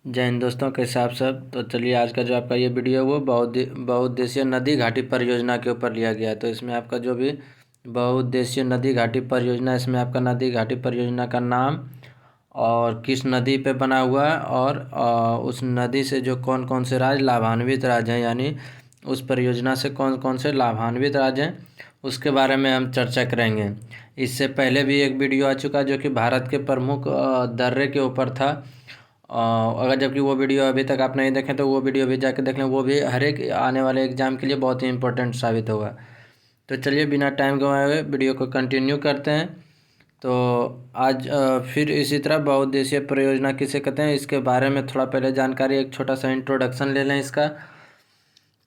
जय हिंद दोस्तों, कैसे आप सब। तो चलिए, आज का जो आपका ये वीडियो है वो बहुउद्देशीय नदी घाटी परियोजना के ऊपर लिया गया है। तो इसमें आपका जो भी बहुउद्देशीय नदी घाटी परियोजना, इसमें आपका नदी घाटी परियोजना का नाम और किस नदी पे बना हुआ है और उस नदी से जो कौन कौन से राज्य लाभान्वित राज्य हैं, यानी उस परियोजना से कौन कौन से लाभान्वित राज्य हैं, उसके बारे में हम चर्चा करेंगे। इससे पहले भी एक वीडियो आ चुका जो कि भारत के प्रमुख दर्रे के ऊपर था। अगर जबकि वो वीडियो अभी तक आप नहीं देखें तो वो वीडियो भी जाके देख लें, वो भी हर एक आने वाले एग्ज़ाम के लिए बहुत ही इंपॉर्टेंट साबित होगा। तो चलिए, बिना टाइम गंवाए हुए वीडियो को कंटिन्यू करते हैं। तो आज फिर इसी तरह बहुउद्देशीय परियोजना किसे कहते हैं, इसके बारे में थोड़ा पहले जानकारी, एक छोटा सा इंट्रोडक्शन ले लें इसका।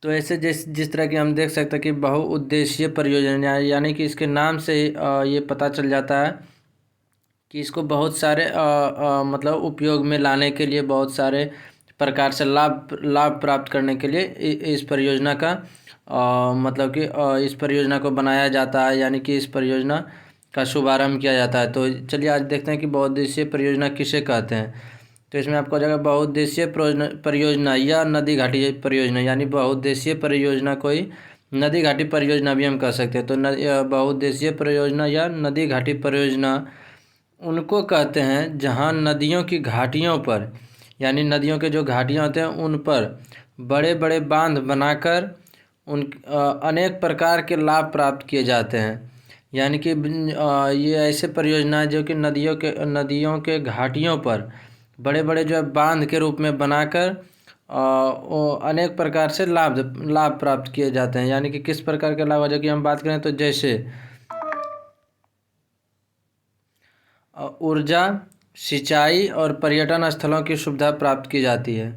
तो ऐसे जिस जिस तरह की हम देख सकते हैं कि बहुउद्देशीय परियोजना, यानी कि इसके नाम से ही ये पता चल जाता है कि इसको बहुत सारे मतलब उपयोग में लाने के लिए, बहुत सारे प्रकार से लाभ लाभ प्राप्त करने के लिए इस परियोजना का मतलब कि इस परियोजना को बनाया जाता है, यानी कि इस परियोजना का शुभारंभ किया जाता है। तो चलिए, आज देखते हैं कि बहुउद्देशीय परियोजना किसे कहते हैं। तो इसमें आपको जगह बहुउद्देशीय परियोजना या नदी घाटी परियोजना, यानी बहुउद्देशीय परियोजना कोई नदी घाटी परियोजना भी हम कह सकते हैं। तो बहुउद्देशीय परियोजना या नदी घाटी परियोजना उनको कहते हैं जहां नदियों की घाटियों पर, यानी नदियों के जो घाटियां होते हैं उन पर बड़े बड़े बांध बनाकर उन अनेक प्रकार के लाभ प्राप्त किए जाते हैं। यानी कि ये ऐसे परियोजना है जो कि नदियों के घाटियों पर बड़े बड़े जो है बांध के रूप में बनाकर अनेक प्रकार से लाभ लाभ प्राप्त किए जाते हैं। यानी कि किस प्रकार के लाभ, जो कि हम बात करें तो जैसे ऊर्जा, सिंचाई और पर्यटन स्थलों की सुविधा प्राप्त की जाती है।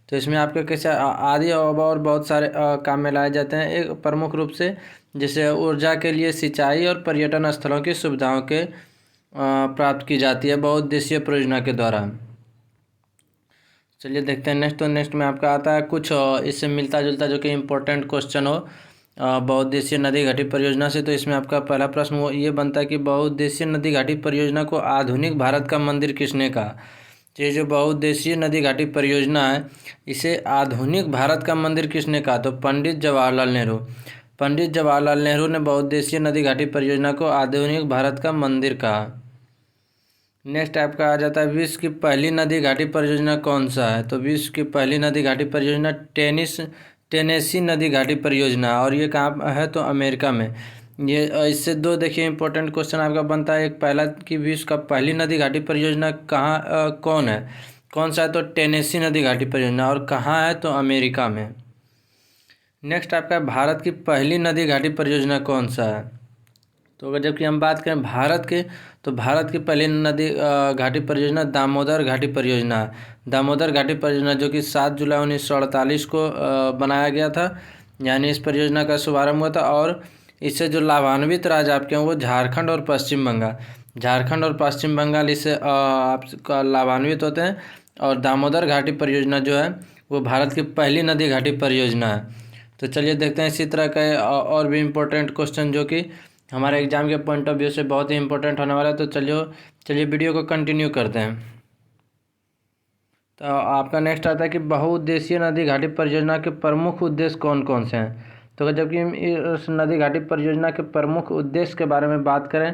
तो इसमें आपके कैसे आदि और बहुत सारे काम में लाए जाते हैं। एक प्रमुख रूप से जैसे ऊर्जा के लिए सिंचाई और पर्यटन स्थलों की सुविधाओं के प्राप्त की जाती है बहुउद्देशीय परियोजना के द्वारा। चलिए देखते हैं नेक्स्ट। तो नेक्स्ट में आपका आता है कुछ इससे मिलता जुलता जो कि इम्पोर्टेंट क्वेश्चन हो बहुउद्देशीय नदी घाटी परियोजना से। तो इसमें आपका पहला प्रश्न वो ये बनता है कि बहुउद्देशीय नदी घाटी परियोजना को आधुनिक भारत का मंदिर किसने कहा। तो ये जो बहुउद्देशीय नदी घाटी परियोजना है, इसे आधुनिक भारत का मंदिर किसने कहा। तो पंडित जवाहरलाल नेहरू। पंडित जवाहरलाल नेहरू ने बहुउद्देशीय नदी घाटी परियोजना को आधुनिक भारत का मंदिर कहा। नेक्स्ट आपका आ जाता है विश्व की पहली नदी घाटी परियोजना कौन सा है। तो विश्व की पहली नदी घाटी परियोजना टेनेसी नदी घाटी परियोजना, और ये कहाँ है तो अमेरिका में। ये इससे दो देखिए इंपॉर्टेंट क्वेश्चन आपका बनता है। एक पहला कि विश्व का पहली नदी घाटी परियोजना कहाँ कौन है, कौन सा है तो टेनेसी नदी घाटी परियोजना, और कहाँ है तो अमेरिका में। नेक्स्ट आपका भारत की पहली नदी घाटी परियोजना कौन सा है। तो अगर जबकि हम बात करें भारत के, तो भारत की पहली नदी घाटी परियोजना दामोदर घाटी परियोजना है। दामोदर घाटी परियोजना जो कि 7 जुलाई 1948 को बनाया गया था, यानी इस परियोजना का शुभारंभ हुआ था। और इससे जो लाभान्वित राज्य आपके हैं वो झारखंड और पश्चिम बंगाल, झारखंड और पश्चिम बंगाल इससे आपका लाभान्वित होते हैं। और दामोदर घाटी परियोजना जो है वो भारत की पहली नदी घाटी परियोजना है। तो चलिए देखते हैं इसी तरह के और भी इम्पोर्टेंट क्वेश्चन जो कि हमारे एग्जाम के पॉइंट ऑफ व्यू से बहुत ही इंपॉर्टेंट होने वाला है। तो चलिए वीडियो को कंटिन्यू करते हैं। तो आपका नेक्स्ट आता है कि बहुउद्देशीय नदी घाटी परियोजना के प्रमुख उद्देश्य कौन कौन से हैं। तो जबकि इस नदी घाटी परियोजना के प्रमुख उद्देश्य के बारे में बात करें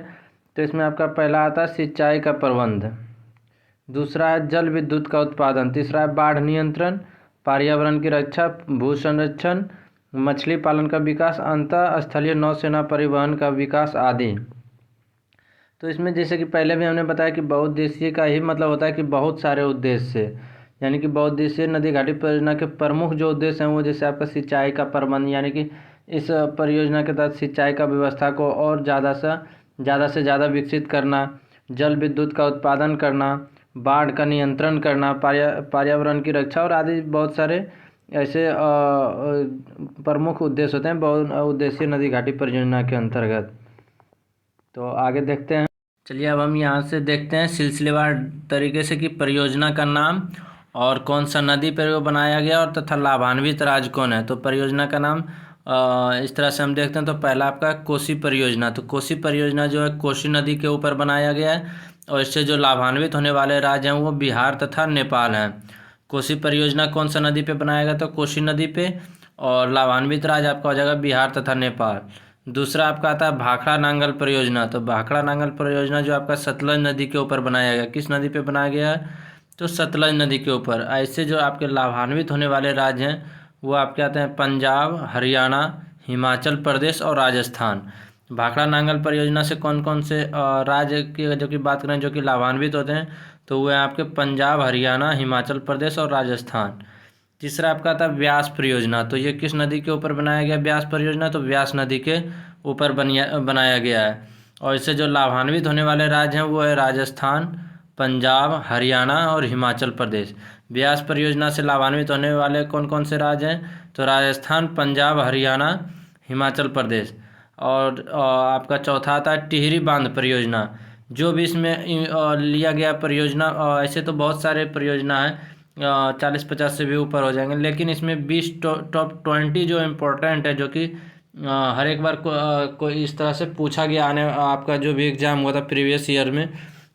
तो इसमें आपका पहला आता है सिंचाई का प्रबंध, दूसरा है जल विद्युत का उत्पादन, तीसरा है बाढ़ नियंत्रण, पर्यावरण की रक्षा, भू संरक्षण, मछली पालन का विकास, अंतः स्थलीय नौसेना परिवहन का विकास आदि। तो इसमें जैसे कि पहले भी हमने बताया कि बहुउद्देशीय का ही मतलब होता है कि बहुत सारे उद्देश्य से, यानी कि बहुउद्देशीय नदी घाटी परियोजना के प्रमुख जो उद्देश्य हैं वो जैसे आपका सिंचाई का प्रबंध, यानी कि इस परियोजना के तहत सिंचाई का व्यवस्था को और ज़्यादा से ज़्यादा विकसित करना, जल विद्युत का उत्पादन करना, बाढ़ का नियंत्रण करना, पर्यावरण की रक्षा और आदि बहुत सारे ऐसे प्रमुख उद्देश्य होते हैं बहुउद्देशीय नदी घाटी परियोजना के अंतर्गत। तो आगे देखते हैं। चलिए अब हम यहाँ से देखते हैं सिलसिलेवार तरीके से कि परियोजना का नाम और कौन सा नदी पर वो बनाया गया और तथा लाभान्वित राज्य कौन है। तो परियोजना का नाम इस तरह से हम देखते हैं। तो पहला आपका कोसी परियोजना। तो कोसी परियोजना जो है कोसी नदी के ऊपर बनाया गया है और इससे जो लाभान्वित होने वाले राज्य हैं वो बिहार तथा नेपाल हैं। कोसी परियोजना कौन सा नदी पे बनाया गया? तो कोसी नदी पे। और लाभान्वित राज्य आपका हो जाएगा बिहार तथा नेपाल। दूसरा आपका आता है भाखड़ा नांगल परियोजना। तो भाखड़ा नांगल परियोजना जो आपका सतलज नदी के ऊपर बनाया गया, किस नदी पे बनाया गया है? तो सतलज नदी के ऊपर। ऐसे जो आपके लाभान्वित होने वाले राज्य हैं वो आपके आते हैं पंजाब, हरियाणा, हिमाचल प्रदेश और राजस्थान। भाखड़ा नांगल परियोजना से कौन कौन से राज्य की जो कि बात करें जो कि लाभान्वित होते हैं, तो वो है आपके पंजाब, हरियाणा, हिमाचल प्रदेश और राजस्थान। तीसरा आपका था व्यास परियोजना। तो ये किस नदी के ऊपर बनाया गया व्यास परियोजना? तो व्यास नदी के ऊपर बनाया गया है। और इससे जो लाभान्वित होने वाले राज्य हैं वो है राजस्थान, पंजाब, हरियाणा और हिमाचल प्रदेश। व्यास परियोजना से लाभान्वित होने वाले कौन कौन से राज्य हैं? तो राजस्थान, पंजाब, हरियाणा, हिमाचल प्रदेश। और आपका चौथा आता है टिहरी बांध परियोजना। जो भी इसमें लिया गया परियोजना, ऐसे तो बहुत सारे परियोजना हैं, 40-50 से भी ऊपर हो जाएंगे, लेकिन इसमें 20 टॉप 20 जो इम्पोर्टेंट है, जो कि हर एक बार कोई इस तरह से पूछा गया आने आपका जो भी एग्जाम हुआ था प्रीवियस ईयर में,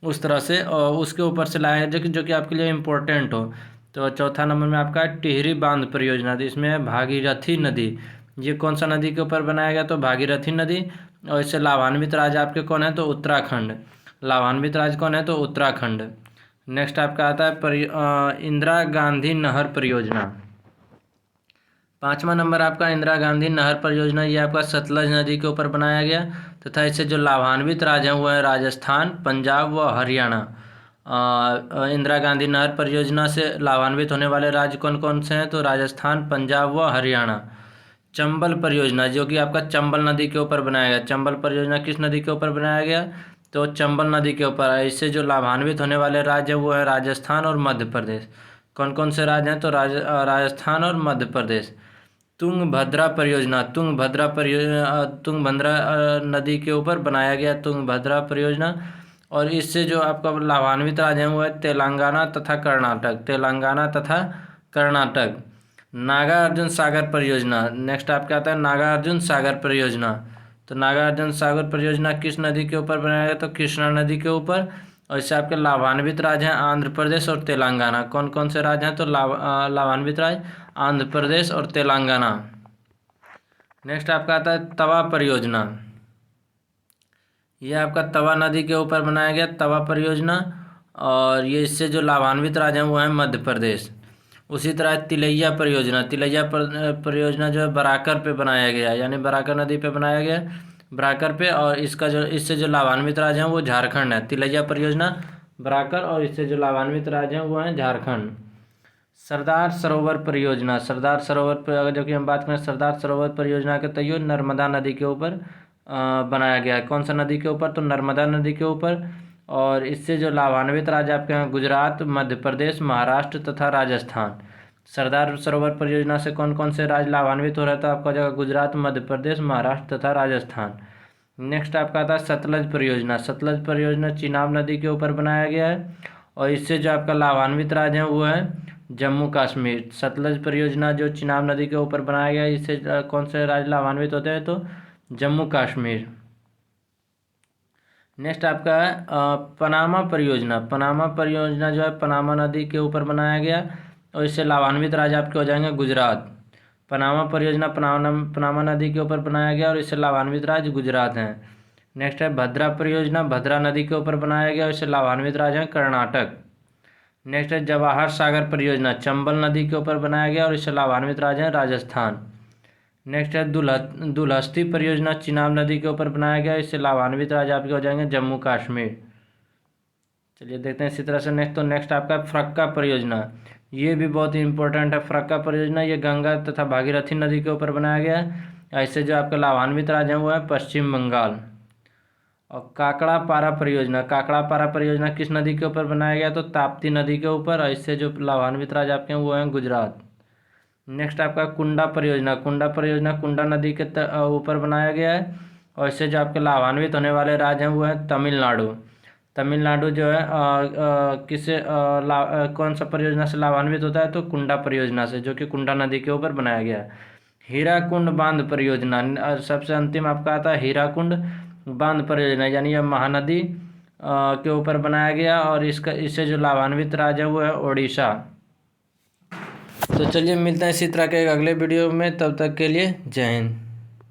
उस तरह से उसके ऊपर से लाया है जो कि आपके लिए इम्पोर्टेंट हो। तो चौथा नंबर में आपका टिहरी बांध परियोजना। तो इसमें है भागीरथी नदी। ये कौन सा नदी के ऊपर बनाया गया? तो भागीरथी नदी। और इससे लाभान्वित राज्य आपके कौन है? तो उत्तराखंड। लाभान्वित राज्य कौन है? तो उत्तराखंड। नेक्स्ट आपका आता है इंदिरा गांधी नहर परियोजना। 5वां नंबर आपका इंदिरा गांधी नहर परियोजना। ये आपका सतलज नदी के ऊपर बनाया गया तथा इससे जो लाभान्वित राज्य हैं वो है राजस्थान, पंजाब व हरियाणा। इंदिरा गांधी नहर परियोजना से लाभान्वित होने वाले राज्य कौन कौन से हैं? तो राजस्थान, पंजाब व हरियाणा। चंबल परियोजना जो कि आपका चंबल नदी के ऊपर बनाया गया। चंबल परियोजना किस नदी के ऊपर बनाया गया? तो चंबल नदी के ऊपर। इससे जो लाभान्वित होने वाले राज्य वो है राजस्थान और मध्य प्रदेश। कौन कौन से राज्य हैं? तो राजस्थान और मध्य प्रदेश। तुंगभद्रा परियोजना। तुंगभद्रा नदी के ऊपर बनाया गया तुंगभद्रा परियोजना। और इससे जो आपका लाभान्वित राज्य हैं वो है तेलंगाना तथा कर्नाटक। तेलंगाना तथा कर्नाटक। नागार्जुन सागर परियोजना। नेक्स्ट आपका आता है नागार्जुन सागर परियोजना। तो नागार्जुन सागर परियोजना किस नदी के ऊपर बनाया गया? तो कृष्णा नदी के ऊपर। और इससे आपके लाभान्वित राज्य हैं आंध्र प्रदेश और तेलंगाना। कौन कौन से राज्य हैं? तो लाभान्वित राज्य आंध्र प्रदेश और तेलंगाना। नेक्स्ट आपका आता है तवा परियोजना। यह आपका तवा नदी के ऊपर बनाया गया तवा परियोजना। और ये इससे जो लाभान्वित राज्य हैं वो हैं मध्य प्रदेश। उसी तरह तिलैया परियोजना। परियोजना जो है बराकर पे बनाया गया, यानी बराकर नदी पे बनाया गया, बराकर पे। और इससे जो लाभान्वित राज्य हैं वो झारखंड है। तिलैया परियोजना बराकर, और इससे जो लाभान्वित राज्य हैं वो हैं झारखंड। सरदार सरोवर परियोजना। सरदार सरोवर पर अगर जो कि हम बात करें सरदार सरोवर परियोजना के तहत नर्मदा नदी के ऊपर बनाया गया है। कौन सा नदी के ऊपर? तो नर्मदा नदी के ऊपर। और इससे जो लाभान्वित राज्य आपके हैं गुजरात, मध्य प्रदेश, महाराष्ट्र तथा राजस्थान। सरदार सरोवर परियोजना से कौन कौन से राज्य लाभान्वित हो रहा था? आपका जगह गुजरात, मध्य प्रदेश, महाराष्ट्र तथा राजस्थान। नेक्स्ट आपका आता है सतलज परियोजना। सतलज परियोजना चिनाब नदी के ऊपर बनाया गया है। और इससे जो आपका लाभान्वित राज्य है वो है जम्मू कश्मीर। सतलज परियोजना जो चिनाब नदी के ऊपर बनाया गया है, इससे कौन से राज्य लाभान्वित होते हैं? तो जम्मू कश्मीर। नेक्स्ट आपका है पनामा परियोजना। पनामा परियोजना जो है पनामा नदी के ऊपर बनाया गया और इससे लाभान्वित राज्य आपके हो जाएंगे गुजरात। पनामा परियोजना पनामा नदी के ऊपर बनाया गया और इससे लाभान्वित राज्य गुजरात हैं। नेक्स्ट है भद्रा परियोजना। भद्रा नदी के ऊपर बनाया गया और इससे लाभान्वित राज्य हैं कर्नाटक। नेक्स्ट है जवाहर सागर परियोजना। चंबल नदी के ऊपर बनाया गया और इससे लाभान्वित राज्य हैं राजस्थान। नेक्स्ट है दुलहस्ती परियोजना। चिनाब नदी के ऊपर बनाया गया, इससे लाभान्वित राज्य आपके हो जाएंगे जम्मू कश्मीर। चलिए देखते हैं इसी तरह से नेक्स्ट आपका फरक्का परियोजना। ये भी बहुत ही इंपॉर्टेंट है। फरक्का परियोजना ये गंगा तथा भागीरथी नदी के ऊपर बनाया गया है। ऐसे जो आपके लाभान्वित राज्य हैं वो है पश्चिम बंगाल। और काकड़ा पारा परियोजना। काकड़ा पारा परियोजना किस नदी के ऊपर बनाया गया? तो ताप्ती नदी के ऊपर। और इससे जो लाभान्वित राज्य आपके हैं वो हैं गुजरात। नेक्स्ट आपका कुंडा परियोजना। कुंडा परियोजना कुंडा नदी के ऊपर बनाया गया है और इससे जो आपके लाभान्वित होने वाले राज्य हैं वो हैं तमिलनाडु। तमिलनाडु जो है कौन सा परियोजना से लाभान्वित होता है? तो कुंडा परियोजना से, जो कि कुंडा नदी के ऊपर बनाया गया है। हीराकुंड बांध परियोजना। सबसे अंतिम आपका आता है हीराकुंड बांध परियोजना, यानी यह महानदी के ऊपर बनाया गया और इससे जो लाभान्वित राज्य है वो है ओडिशा। तो चलिए मिलते हैं इसी तरह के एक अगले वीडियो में, तब तक के लिए जय हिंद।